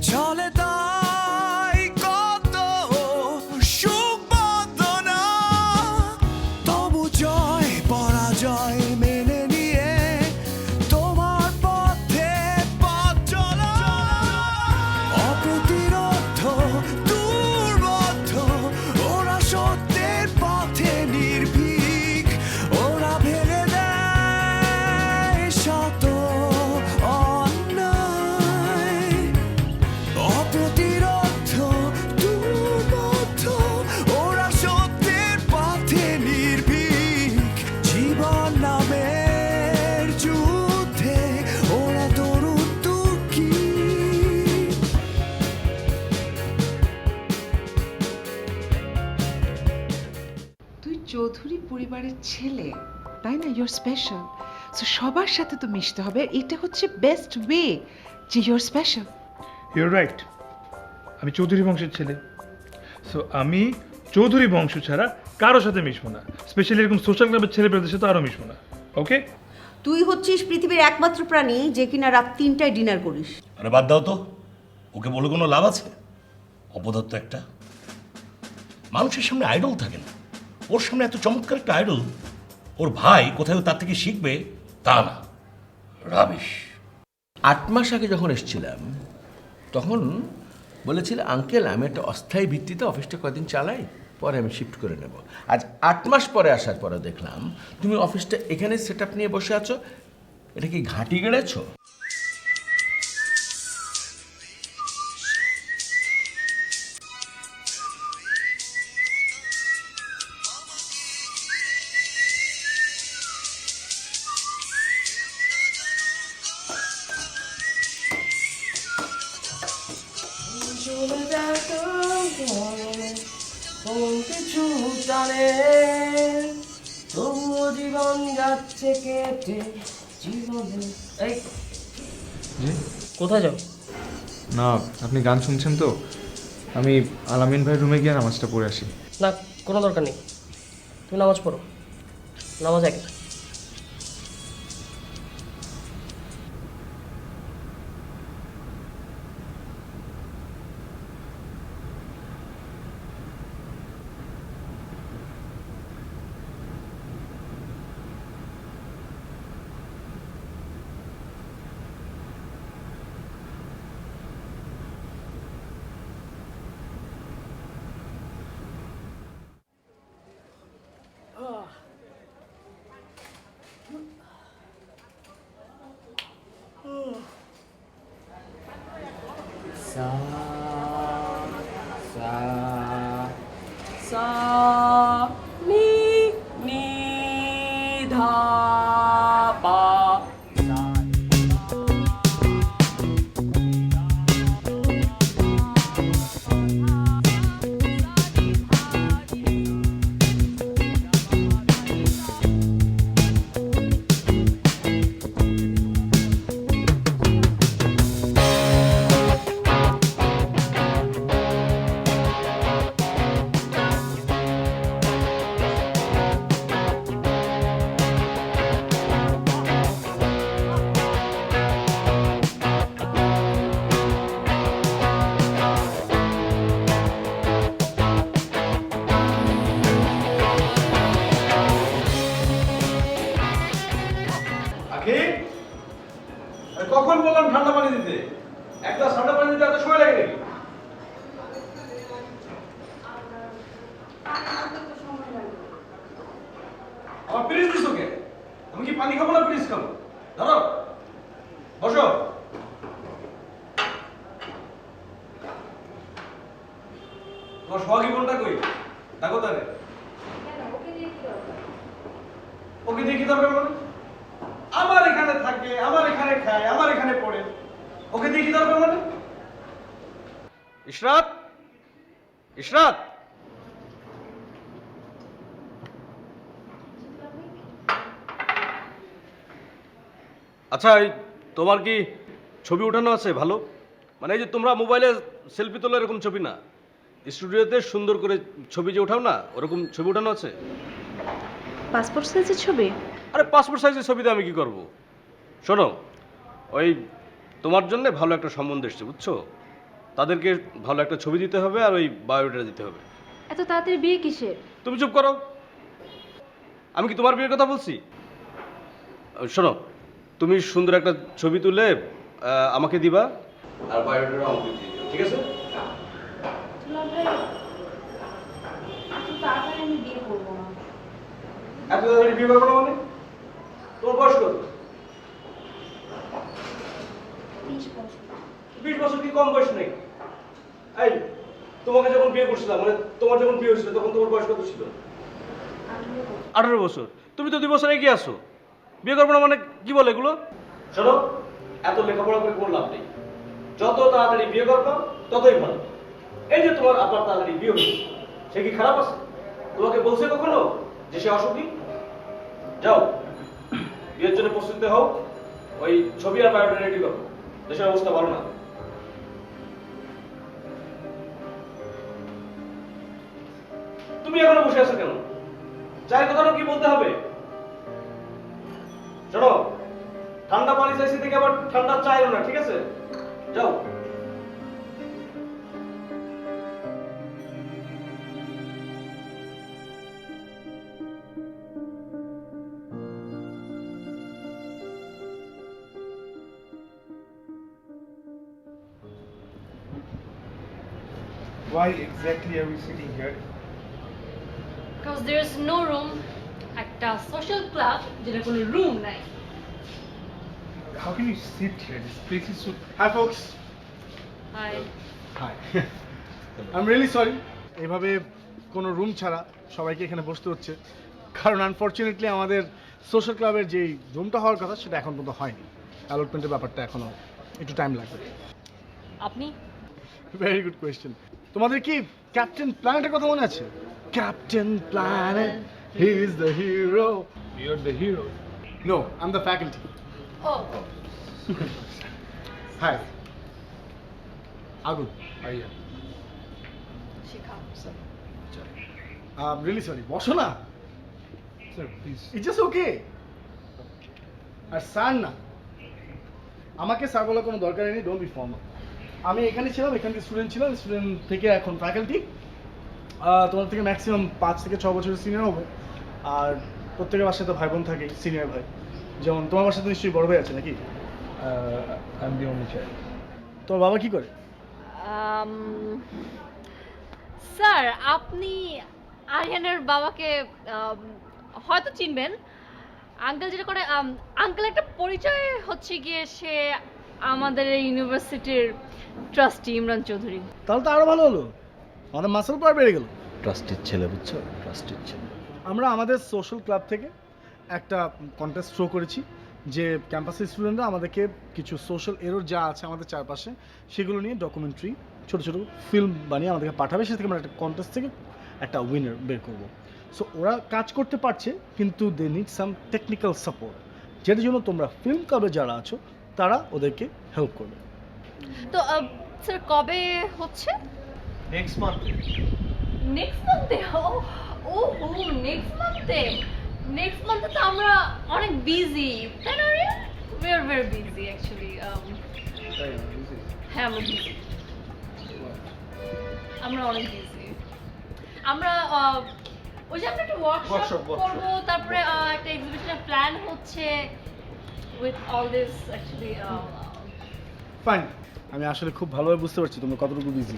চলে তাই কত সুখ বন্দনা, তবু জয় পরাজয় মেনে নিয়ে তোমার পথে পথ চলা। অপ্রতিরোধ দুর্বোধ্য ওরা সত্যের পথে নির্ভীক, ওরা ভেঙে দেয় শত অন্যায়। অপ্রতিরোধ দুর্বোধ্য ওরা সত্যের পথে নির্ভীক, জীবন নামের যুদ্ধে ওরা তরুণ তুর্কি। তুই চৌধুরী পরিবারের ছেলে, তাই না? Your special. সো সবার সাথে তো মিশতে হবে, আর এটা হচ্ছে বেস্ট ওয়ে যে ইউর স্পেশাল। ইউর রাইট, আমি চৌধুরী বংশের ছেলে। সো আমি চৌধুরী বংশ ছাড়া কারোর সাথে মিশবো না, স্পেশালি এরকম সোশ্যাল ক্লাবের ছেলেপেলেদের সাথে আরও মিশবো না। ওকে? তুই হচ্ছিস পৃথিবীর একমাত্র প্রাণী যে কিনা রাত 3টায় ডিনার করিস। আরে বাদ দাও তো, ওকে বলে কোনো লাভ আছে? অপদার্থ একটা, মানুষের সামনে আইডল থাকে না, ওর সামনে এত চমৎকার একটা আইডল, ওর ভাই কোথায় তার থেকে শিখবে তা না, রাবিশ। 8 মাস আগে যখন এসেছিলাম তখন বলেছিল আঙ্কেল আমি একটা অস্থায়ী ভিত্তিতে অফিসটা কদিন চালাই, পরে আমি শিফট করে নেব। আজ 8 মাস পরে আসার পরে দেখলাম তুমি অফিসটা এখানে সেট আপ নিয়ে বসে আছো। এটা কি ঘাঁটি গেড়েছো? জীবন যাচ্ছে কেটে জীবনে। এই কোথায় যাও? না, আপনি গান শুনছেন তো, আমি আলামিন ভাই রুমে গিয়ে নামাজটা পড়ে আসি। না, কোনো দরকার নেই, তুমি নামাজ পড়ো, নামাজ আগে। সা সা সা নি নি ধা পা। কখন বললাম ঠান্ডা পানি দিতে? এক গ্লাস ঠান্ডা পানি দিতে এত সময় লাগে নাকি? আমার প্লিজ দিস ওকে, আমি কি পানি খাবো না প্লিজ খাবো? ধরো, বসো। তোমার সোহাগী বোনটা কই? দেখো তারে। ওকে দিয়ে কি দরকার? মানে আমার এখানে থাকে, আমার এখানে খায়, আমার এখানে পড়ে, ওকে দিয়ে কি দরকার? মানে ইশরাত, ইশরাত, আচ্ছা তোমার কি ছবি ওঠানো আছে ভালো? মানে এই যে তোমরা মোবাইলে সেলফি তোলো এরকম ছবি না, স্টুডিওতে সুন্দর করে ছবি যে ওঠাও না, ওরকম ছবি ওঠানো আছে? পাসপোর্ট সাইজের ছবি? আরে পাসপোর্ট সাইজের ছবিতে আমি কি করব? শোনো, ওই তোমার জন্য ভালো একটা সম্বন্ধ এসছে, বুঝছো? তাদেরকে ভালো একটা ছবি দিতে হবে আর ওই বায়োডাটা দিতে হবে। এত তাড়াতাড়ি বিয়ে কিসের? তুমি চুপ করো। আমি কি তোমার বিয়ের কথা বলছি? শোনো, তুমি সুন্দর একটা ছবি তুলে আমাকে দিবা আর বায়োডাটা আমাকে দিয়ে দিও, ঠিক আছে? এত তাড়াতাড়ি বিয়ে করবো না মানে? তোমার বয়স কত? 20 বছর কি কম বয়স নেই? এই, তোমাকে যখন বিয়ে করছিলাম, মানে তোমার যখন বিয়ে হয়েছিল তখন তোমার বয়স কত ছিল? 18 বছর। তুমি তো 2 বছর এগিয়ে আসো। বিয়ে করবো না মানে কি বলে এগুলো? শোনো, এত লেখাপড়া করে কোনো লাভ নেই। যত তাড়াতাড়ি বিয়ে করবো ততই ভালো। এই যে তোমার আপনার তাড়াতাড়ি বিয়ে হয়েছে, সে কি খারাপ আছে? তোমাকে বলছে কখনো যে সে অসুখী? যাও, বিয়ের জন্য প্রস্তুত হও, ওই ছবি আর বায়োডাটা রেডি করো। দেশের অবস্থা ভালো না। তুমি এখনো বসে আছো কেন? চায়ের কথাটা কি বলতে হবে? শোনো, ঠান্ডা পানি চাইছি থেকে আবার ঠান্ডা চাইও না, ঠিক আছে? যাও। Why exactly are we sitting here? Because there's no room. একটা social club যেটা কোনো room নাই। How can you sit here? This place is so... Hi folks. Hi. Hi. I'm really sorry. এভাবে কোনো রুম ছাড়া সবাইকে এখানে বসতে হচ্ছে, কারণ আনফরচুনেটলি আমাদের সোশ্যাল ক্লাবের যেই রুমটা হওয়ার কথা সেটা এখন পর্যন্ত হয়নি। অ্যালটমেন্টের ব্যাপারটা এখনো একটু টাইম লাগবে। আপনি? Very good question. তোমাদের কি ক্যাপ্টেন প্ল্যানেটের কথা মনে আছে? Captain planet, he is the hero. You are the hero. No, I am the faculty. Oh. Hi, আগুন। আইয়া। শিখা। রিয়েলি সরি, বসো না। Sir please. It's just okay. আর স্যার না, আমাকে স্যার বলার কোনো দরকার নেই, ডোন্ট বি ফর্মাল। আমি এখানে ছিলাম, এখানে স্টুডেন্ট ছিলাম, স্টুডেন্ট থেকে এখন ফ্যাকাল্টি। তোমার থেকে ম্যাক্সিমাম 5 থেকে 6 বছরের সিনিয়র হবে। আর প্রত্যেকের বাসায় তো ভাই বোন থাকে, সিনিয়র ভাই। যেমন তোমার বাসায় তো নিশ্চয়ই বড় ভাই আছে নাকি? I am the only child. তোর বাবা কি করে? স্যার, আপনি আরিয়ানের বাবাকে হয়তো চিনবেন। আঙ্কেল যেটা করে, আঙ্কেল একটা পরিচয় হচ্ছে গিয়ে সে আমাদের এই ইউনিভার্সিটির ট্রাস্টি ইমরান চৌধুরী। তাহলে তো আরো ভালো হলো, আমাদের মাসল পাওয়ার বেড়ে গেল। ট্রাস্টেড ছেলে, বুঝছো? ট্রাস্টেড ছেলে। আমরা আমাদের সোশ্যাল ক্লাব থেকে একটা কন্টেস্ট থ্রো করেছি যে ক্যাম্পাসের স্টুডেন্টরা আমাদেরকে কিছু সোশ্যাল এরর যা আছে আমাদের চারপাশে সেগুলো নিয়ে ডকুমেন্টারি ছোট ছোট ফিল্ম বানিয়ে আমাদেরকে পাঠাবে। সে থেকে আমরা একটা কন্টেস্ট থেকে একটা উইনার বের করবো। সো ওরা কাজ করতে পারছে, কিন্তু they need some technical support, যেটার জন্য তোমরা ফিল্ম ক্লাবে যারা আছো তারা ওদেরকে হেল্প করবে। তো স্যার কবে হচ্ছে? Next month. নেক্সট মান্থে? ও নেক্সট মান্থে? নেক্সট মান্থে তো আমরা অনেক বিজি, তাই না? We are very busy actually. হ্যাঁ, আমরা বিজি, আমরা অনেক বিজি। আমরা ওই যে আমরা একটা ওয়ার্কশপ করবো, তারপরে একটা এক্সিবিশনের প্ল্যান হচ্ছে with all this actually. Fine, আমি আসলে খুব ভালোভাবে বুঝতে পারছি তোমরা কতটুকু বিজি।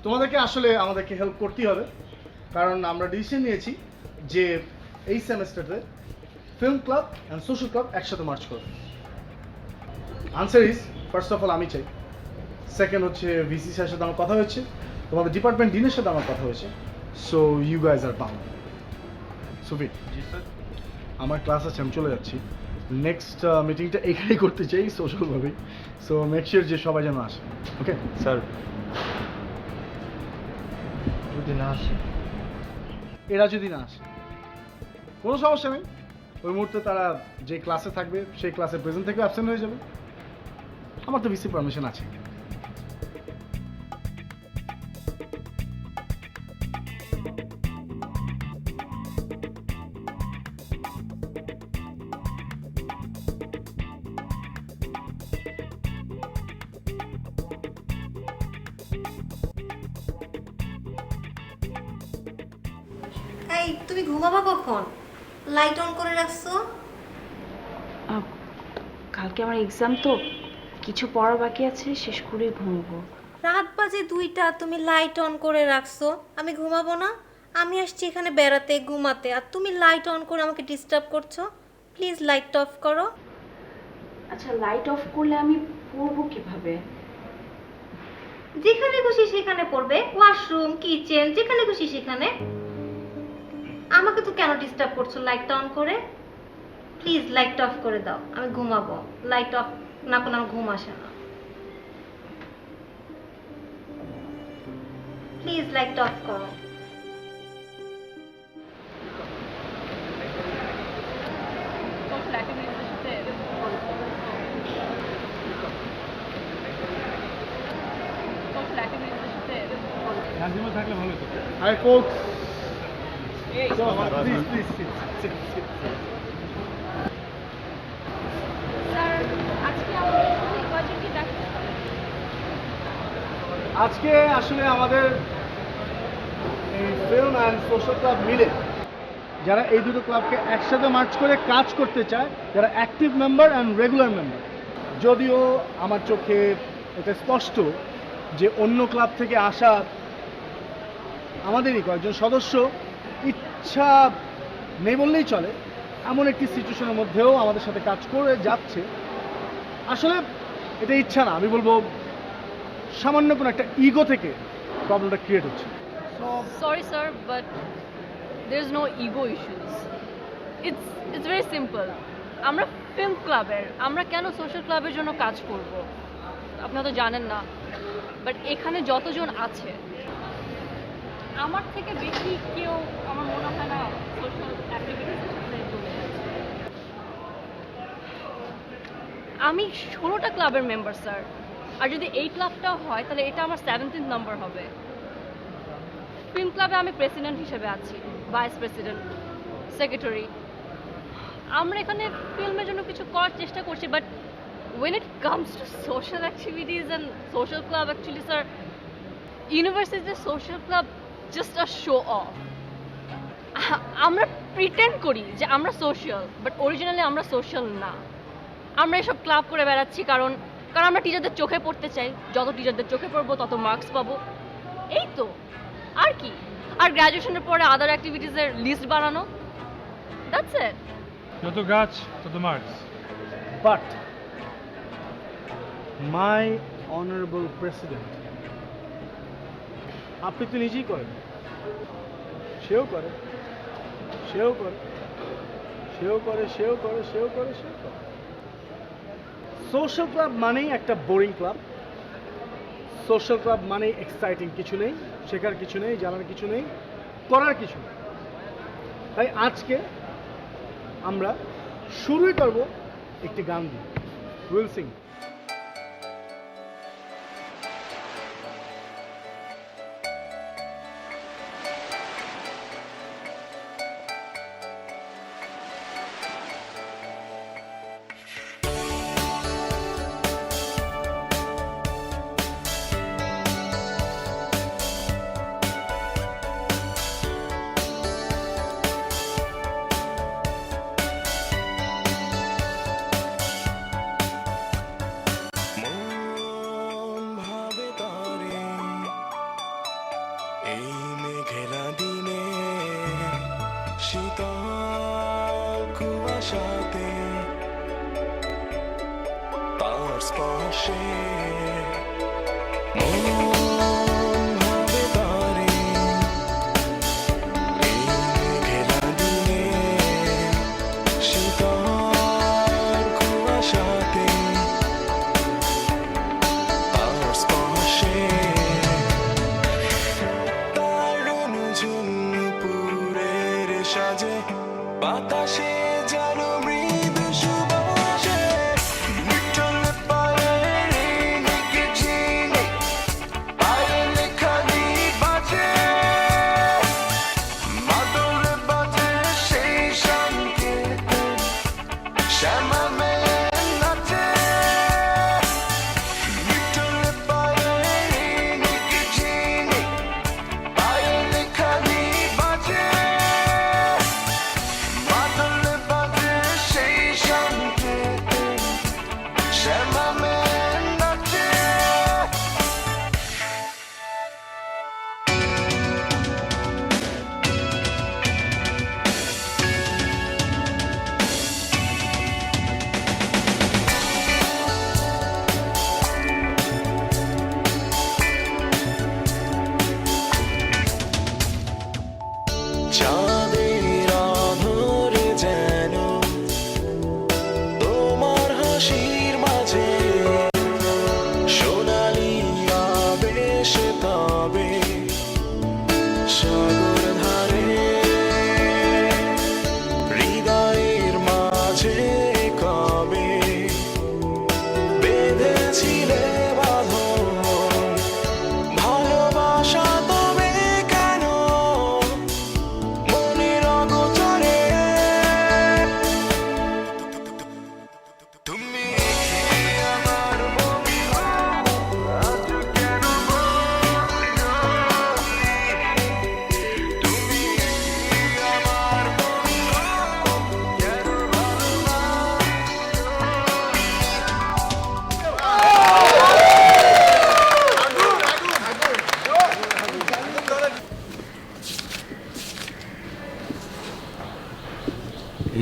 তোমাদেরকে আসলে আমাদেরকে হেল্প করতেই হবে, কারণ আমরা ডিসিশন নিয়েছি যে এই সেমেস্টারে film club and social club একসাথে মার্চ করবে। Answer is, first of all আমি চাই, সেকেন্ড হচ্ছে ভিসি স্যারের সাথে আমার কথা হয়েছে, তোমাদের ডিপার্টমেন্ট ডিনের সাথে আমার কথা হয়েছে। So you guys are bound. সুফিট, জি স্যার। আমার ক্লাস আছে, আমি চলে যাচ্ছি। নেক্সট মিটিংটা এখানেই করতে চাই সোশ্যালভাবেই। সো মেক শিওর যে সবাই যেন আসে। ওকে স্যার, যদি না আসে, এরা যদি না আসে কোনো সমস্যা নেই, ওই মুহূর্তে তারা যে ক্লাসে থাকবে সেই ক্লাসে প্রেজেন্ট থেকে অ্যাবসেন্ট হয়ে যাবে। আমার তো ভিসি পারমিশন আছে। তুমি ঘুমাবা কখন? লাইট অন করে রাখছো? কালকে আমার এক্সাম তো, কিছু পড়া বাকি আছে, শেষ করে ঘুমবো। রাত বাজে 2টা, তুমি লাইট অন করে রাখছো, আমি ঘুমাবো না? আমি আসছি এখানে বেড়াতে, ঘুমাতে, আর তুমি লাইট অন করে আমাকে ডিস্টার্ব করছো। প্লিজ লাইট অফ করো। আচ্ছা, লাইট অফ করলে আমি পড়বো কিভাবে? যেখানে খুশি সেখানে পড়বে, ওয়াশরুম, কিচেন, যেখানে খুশি সেখানে। আমাকে তো কেন ডিস্টার্ব করছো লাইটটা অন করে? প্লিজ লাইটটা অফ করে দাও, আমি ঘুমাবো। লাইট অফ না করলে আমার ঘুম আসে না। প্লিজ লাইটটা অফ করো। থাকলে ভালো হতো। আরে folks, please, sit. স্যার আজকে আমাদের কয়জনকে ডাকতে হবে? আজকে আসলে আমাদের এই ফিল্ম অ্যান্ড সোশ্যাল ক্লাব মিলে যারা এই দুটো ক্লাবকে একসাথে মার্চ করে কাজ করতে চায়, যারা active member and regular member. যদিও আমার চোখে এটা স্পষ্ট যে অন্য ক্লাব থেকে আসা আমাদেরই কয়েকজন সদস্য ইচ্ছা নেই বললেই চলে, এমন একটি সিচুয়েশনের মধ্যেও আমাদের সাথে কাজ করে যাচ্ছে। আসলে এটা ইচ্ছা না, আমি বলবো সামান্য কোনো একটা ইগো থেকে প্রবলেমটা ক্রিয়েট হচ্ছে। Sorry sir, but there's no ego issues. It's very simple. আমরা ফিল্ম ক্লাবের, আমরা কেন সোশ্যাল ক্লাবের জন্য কাজ করব? আপনারা তো জানেন না, বাট এখানে যতজন আছে আমার থেকে বেশি কেউ আমার মনে হয় না সোশ্যাল অ্যাক্টিভিটিসের সাথে জড়িত আছে। আমি 16টা ক্লাবের মেম্বার স্যার, আর যদি এই ক্লাবটাও হয় তাহলে এটা আমার 17th নাম্বার হবে। ফিল্ম ক্লাবে আমি প্রেসিডেন্ট হিসেবে আছি, ভাইস প্রেসিডেন্ট, সেক্রেটারি। আমরা এখানে ফিল্মের জন্য কিছু করার চেষ্টা করছি, but when it comes to social activities and social club, actually sir, university social club just a show off. আমরা প্রিটেন্ড করি যে আমরা সোশ্যাল, বাট অরিজিনালি আমরা সোশ্যাল না। আমরা এসব ক্লাব করে বেড়াচ্ছি কারণ আমরা টিচারদের চোখে পড়তে চাই। যত টিচারদের চোখে পড়বো তত মার্কস পাবো, এই তো, আর কি। আর গ্র্যাজুয়েশনের পরে আদার অ্যাক্টিভিটিসের লিস্ট বানানো, দ্যাটস ইট। যত গাছ তত marks. But my honourable president, আপনি তো নিজেই করেন, সেও করে, সেও করে, সেও করে, সেও করে, সেও করে, সেও করে। সোশ্যাল ক্লাব মানেই একটা বোরিং ক্লাব। সোশ্যাল ক্লাব মানেই এক্সাইটিং কিছু নেই, শেখার কিছু নেই, জানার কিছু নেই, করার কিছু নেই। তাই আজকে আমরা শুরুই করব একটি গান দিয়ে। Will sing. শীতল কুয়াশাতে তার স্পর্শে মন ভাবে তারে, এই মেঘলা দিনে শীতল কুয়াশাতে তার স্পর্শে দারুণ ঝুমপুরের সাজে বাতাসে যেন মৃদু সুবাসে, বিটল পায়ে রেখে চিনে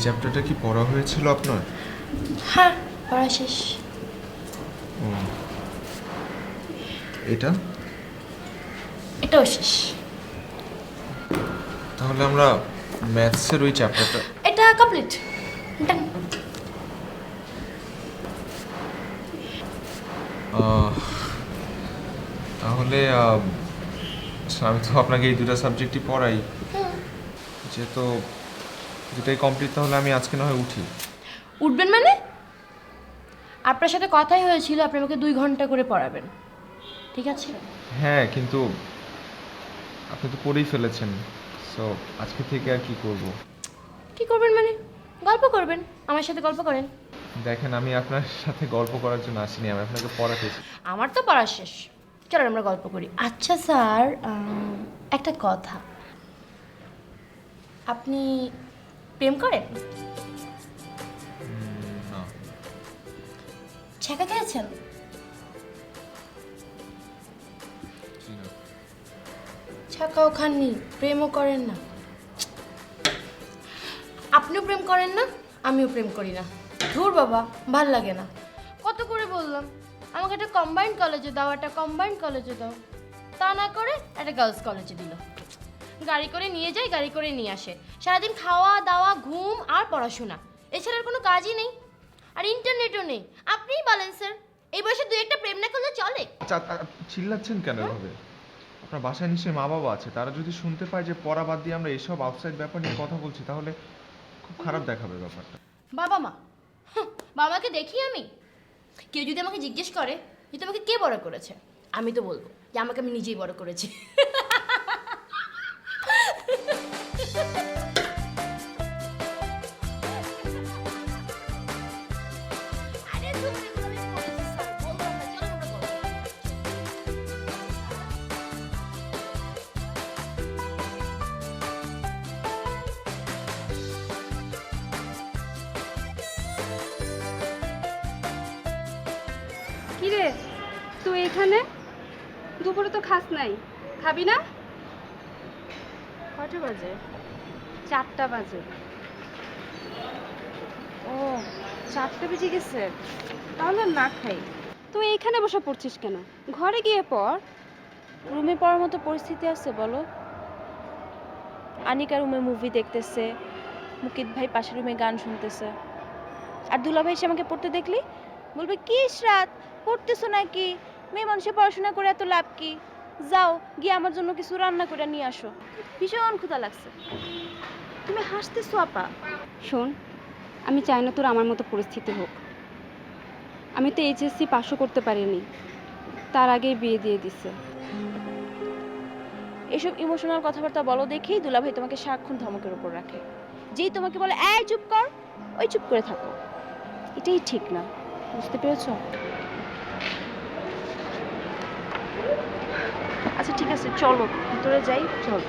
চ্যাপ্টারটা কি পড়া হয়েছিল আপনার? হ্যাঁ, পড়া শেষ। এটা এটাও শেষ। তাহলে আমরা ম্যাথসের ওই চ্যাপ্টারটা এটা কমপ্লিট। তাহলে আমি তো আপনাকে এই দুটো সাবজেক্টই পড়াই, যেহেতু দুটাই কমপ্লিট, তাহলে আমি আজকে না হয় উঠি। উঠবেন মানে? আপনার সাথে কথাই হয়েছিল আপনি আমাকে 2 ঘন্টা করে পড়াবেন, ঠিক আছে? হ্যাঁ, কিন্তু আপনি তো পড়েই ফেলেছেন, সো আজকে থেকে আর কি করব? কি করবেন মানে? গল্প করবেন, আমার সাথে গল্প করেন। দেখেন, আমি আপনার সাথে গল্প করার জন্য আসিনি, আমি আপনাকে পড়াতে এসেছি। আমার তো পড়া শেষ, চলো আমরা গল্প করি। আচ্ছা স্যার, একটা কথা, আপনি প্রেম করেন? না। ছ্যাঁকা খেয়েছেন? ছ্যাঁকাও খাননি, প্রেমও করেন না? আপনিও প্রেম করেন না, আমিও প্রেম করি না। ধুর বাবা, ভাল লাগে না। কত করে বললাম আমাকে একটা কম্বাইন্ড কলেজে দাও, একটা কম্বাইন্ড কলেজে দাও, তা না করে একটা গার্লস কলেজে দিল। গাড়ি করে নিয়ে যায়, গাড়ি করে নিয়ে আসে, সারাদিন খাওয়া দাওয়া, ঘুম আর পড়াশোনা, এছাড়া আর কোনো কাজই নেই, আর ইন্টারনেটও নেই। আপনিই বলেন স্যার, এই বয়সে 2-1টা প্রেম না করলে চলে? আচ্ছা, চিল্লাচ্ছেন কেন এভাবে? আপনার বাসায় নিশ্চয়ই মা বাবা আছে, তারা যদি শুনতে পায় যে পড়া বাদ দিয়ে আমরা এসব আউটসাইড ব্যাপার নিয়ে কথা বলছি, তাহলে খুব খারাপ দেখাবে ব্যাপারটা। বাবা মা, বাবাকে দেখি আমি? কেউ যদি আমাকে জিজ্ঞেস করে যে তোমাকে কে বড় করেছে, আমি তো বলবো যে আমাকে আমি নিজেই বড় করেছি। কিরে তুই এখানে? দুপুরে তো খাস নাই, খাবি না? কটা বাজে? 4টা বাজে। ও, 4টা বেজে গেছে, তাহলে না খাই। তুই এইখানে বসে পড়ছিস কেন? ঘরে গিয়ে পড়। রুমে পড়ার মতো পরিস্থিতি আছে বলো? আনিকা রুমে মুভি দেখতেছে, মুকিত ভাই পাশের রুমে গান শুনতেছে, আর দুলা ভাই এসে আমাকে পড়তে দেখলি বলবে কি রাত পড়তেছো নাকি, মেয়ে মানুষে পড়াশোনা করে এত লাভ কি, যাও গিয়ে আমার জন্য কিছু রান্না করে নিয়ে আসো, ভীষণ ক্ষুধা লাগছে। তুমি হাসতেছো আপা? শোন, আমি চাই না তোর আমার মতো পরিস্থিতি হোক। আমি তো এইচএসসি পাসও করতে পারিনি, তার আগেই বিয়ে দিয়ে দিছে। এসব ইমোশনাল কথাবার্তা বলো দেখেই দুলাভাই তোমাকে সারাক্ষণ ধমকের উপর রাখে। যেই তোমাকে বলে এই চুপ কর, ওই চুপ করে থাকো। এটাই ঠিক না, বুঝতে পেরেছো? আচ্ছা ঠিক আছে, চলো ভিতরে যাই। চলো।